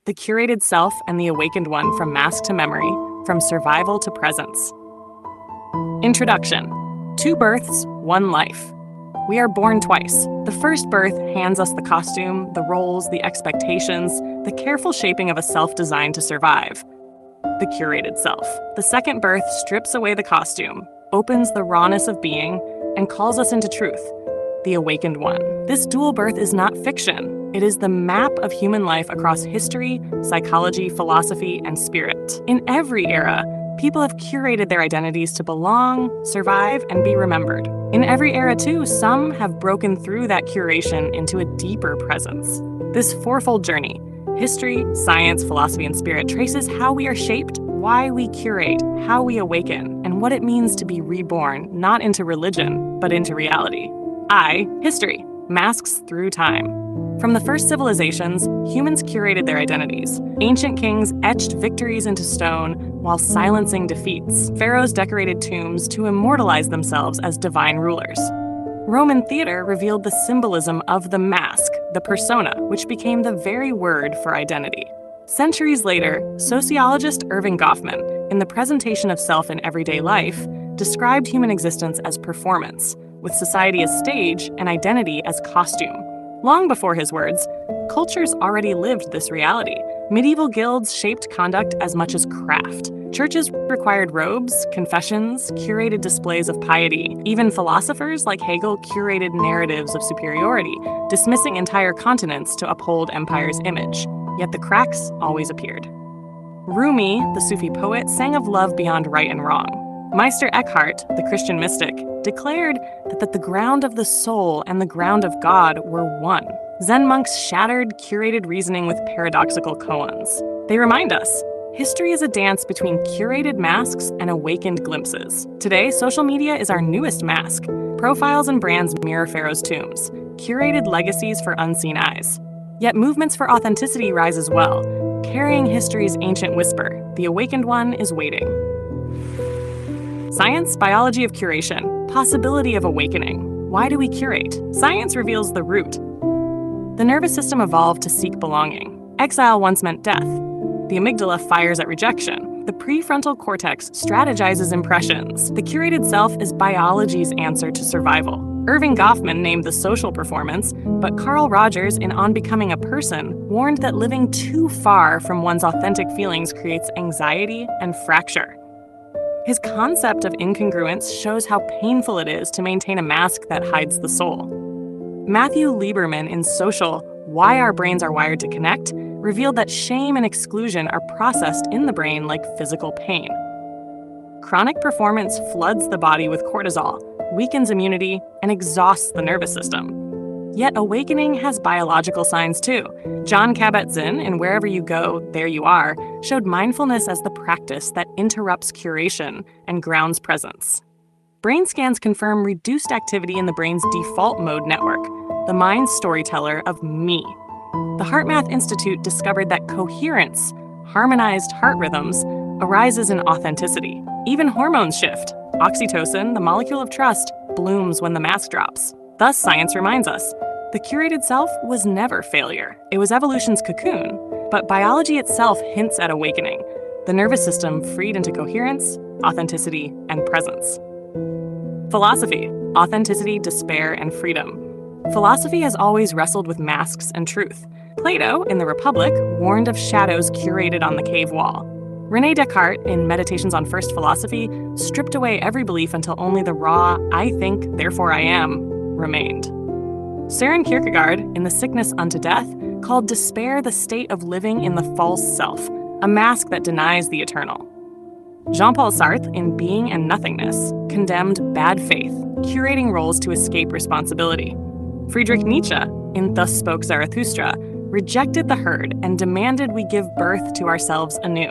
The Curated Self and the Awakened One from Mask to Memory, from Survival to Presence. Introduction. 2 births, 1 life. We are born twice. The first birth hands us the costume, the roles, the expectations, the careful shaping of a self designed to survive. The curated self. The second birth strips away the costume, opens the rawness of being, and calls us into truth. The awakened one. This dual birth is not fiction. It is the map of human life across history, psychology, philosophy, and spirit. In every era, people have curated their identities to belong, survive, and be remembered. In every era, too, some have broken through that curation into a deeper presence. This fourfold journey, history, science, philosophy, and spirit, traces how we are shaped, why we curate, how we awaken, and what it means to be reborn, not into religion, but into reality. History. Masks through time. From the first civilizations, humans curated their identities. Ancient kings etched victories into stone while silencing defeats. Pharaohs decorated tombs to immortalize themselves as divine rulers. Roman theater revealed the symbolism of the mask, the persona, which became the very word for identity. Centuries later, sociologist Erving Goffman, in The Presentation of Self in Everyday Life, described human existence as performance, with society as stage and identity as costume. Long before his words, cultures already lived this reality. Medieval guilds shaped conduct as much as craft. Churches required robes, confessions, curated displays of piety. Even philosophers like Hegel curated narratives of superiority, dismissing entire continents to uphold empire's image. Yet the cracks always appeared. Rumi, the Sufi poet, sang of love beyond right and wrong. Meister Eckhart, the Christian mystic, declared that the ground of the soul and the ground of God were one. Zen monks shattered curated reasoning with paradoxical koans. They remind us, history is a dance between curated masks and awakened glimpses. Today, social media is our newest mask. Profiles and brands mirror Pharaoh's tombs, curated legacies for unseen eyes. Yet movements for authenticity rise as well, carrying history's ancient whisper. The awakened one is waiting. Science, biology of curation, possibility of awakening. Why do we curate? Science reveals the root. The nervous system evolved to seek belonging. Exile once meant death. The amygdala fires at rejection. The prefrontal cortex strategizes impressions. The curated self is biology's answer to survival. Erving Goffman named the social performance, but Carl Rogers, in On Becoming a Person, warned that living too far from one's authentic feelings creates anxiety and fracture. His concept of incongruence shows how painful it is to maintain a mask that hides the soul. Matthew Lieberman in Social, Why Our Brains Are Wired to Connect, revealed that shame and exclusion are processed in the brain like physical pain. Chronic performance floods the body with cortisol, weakens immunity, and exhausts the nervous system. Yet awakening has biological signs too. Jon Kabat-Zinn in Wherever You Go, There You Are showed mindfulness as the practice that interrupts curation and grounds presence. Brain scans confirm reduced activity in the brain's default mode network, the mind's storyteller of me. The HeartMath Institute discovered that coherence, harmonized heart rhythms, arises in authenticity. Even hormones shift. Oxytocin, the molecule of trust, blooms when the mask drops. Thus, science reminds us, the curated self was never failure. It was evolution's cocoon, but biology itself hints at awakening, the nervous system freed into coherence, authenticity, and presence. Philosophy, authenticity, despair, and freedom. Philosophy has always wrestled with masks and truth. Plato, in The Republic, warned of shadows curated on the cave wall. René Descartes, in Meditations on First Philosophy, stripped away every belief until only the raw, I think, therefore I am, remained. Søren Kierkegaard, in The Sickness Unto Death, called despair the state of living in the false self, a mask that denies the eternal. Jean-Paul Sartre, in Being and Nothingness, condemned bad faith, curating roles to escape responsibility. Friedrich Nietzsche, in Thus Spoke Zarathustra, rejected the herd and demanded we give birth to ourselves anew.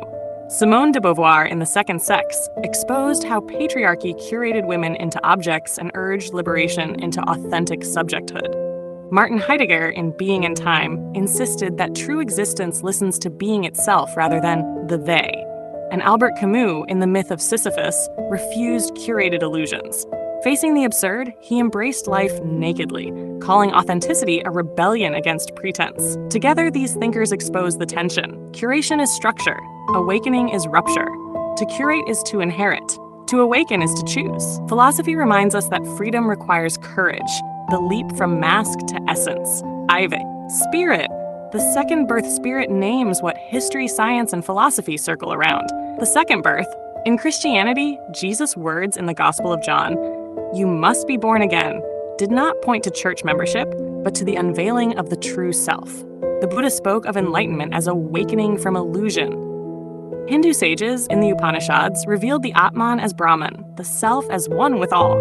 Simone de Beauvoir, in The Second Sex, exposed how patriarchy curated women into objects and urged liberation into authentic subjecthood. Martin Heidegger, in Being and Time, insisted that true existence listens to being itself rather than the they. And Albert Camus, in The Myth of Sisyphus, refused curated illusions. Facing the absurd, he embraced life nakedly, calling authenticity a rebellion against pretense. Together, these thinkers expose the tension. Curation is structure. Awakening is rupture. To curate is to inherit. To awaken is to choose. Philosophy reminds us that freedom requires courage, the leap from mask to essence. Ive, spirit. The second birth spirit names what history, science, and philosophy circle around. The second birth. In Christianity, Jesus' words in the Gospel of John, "You must be born again," did not point to church membership, but to the unveiling of the true self. The Buddha spoke of enlightenment as awakening from illusion. Hindu sages in the Upanishads revealed the Atman as Brahman, the self as one with all.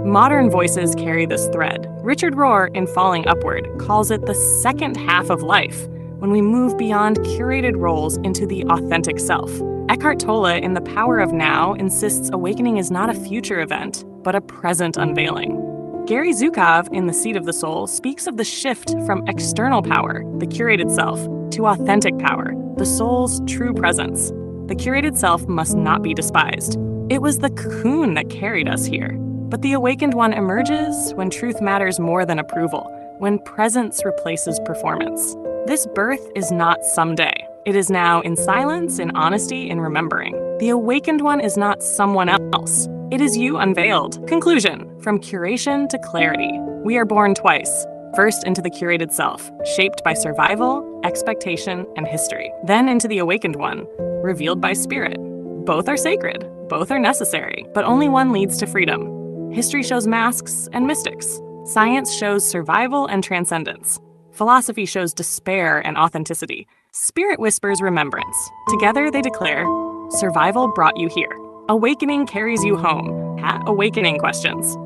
Modern voices carry this thread. Richard Rohr, in Falling Upward, calls it the second half of life, when we move beyond curated roles into the authentic self. Eckhart Tolle, in The Power of Now, insists awakening is not a future event, but a present unveiling. Gary Zukov, in The Seat of the Soul, speaks of the shift from external power, the curated self, to authentic power, the soul's true presence. The curated self must not be despised. It was the cocoon that carried us here. But the awakened one emerges when truth matters more than approval, when presence replaces performance. This birth is not someday. It is now in silence, in honesty, in remembering. The awakened one is not someone else. It is you unveiled. Conclusion: from curation to clarity. We are born twice. First into the curated self, shaped by survival, expectation, and history. Then into the awakened one, revealed by spirit. Both are sacred, both are necessary, but only one leads to freedom. History shows masks and mystics. Science shows survival and transcendence. Philosophy shows despair and authenticity. Spirit whispers remembrance. Together they declare, survival brought you here. Awakening carries you home. Awakening questions.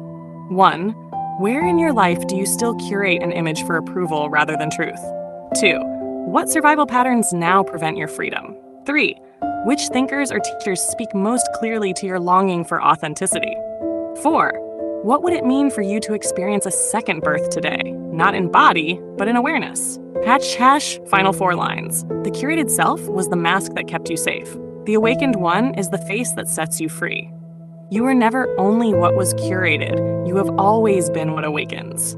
1. Where in your life do you still curate an image for approval rather than truth? 2. What survival patterns now prevent your freedom? 3. Which thinkers or teachers speak most clearly to your longing for authenticity? 4. What would it mean for you to experience a second birth today? Not in body, but in awareness. Final 4 lines. The curated self was the mask that kept you safe. The awakened one is the face that sets you free. You were never only what was curated. You have always been what awakens.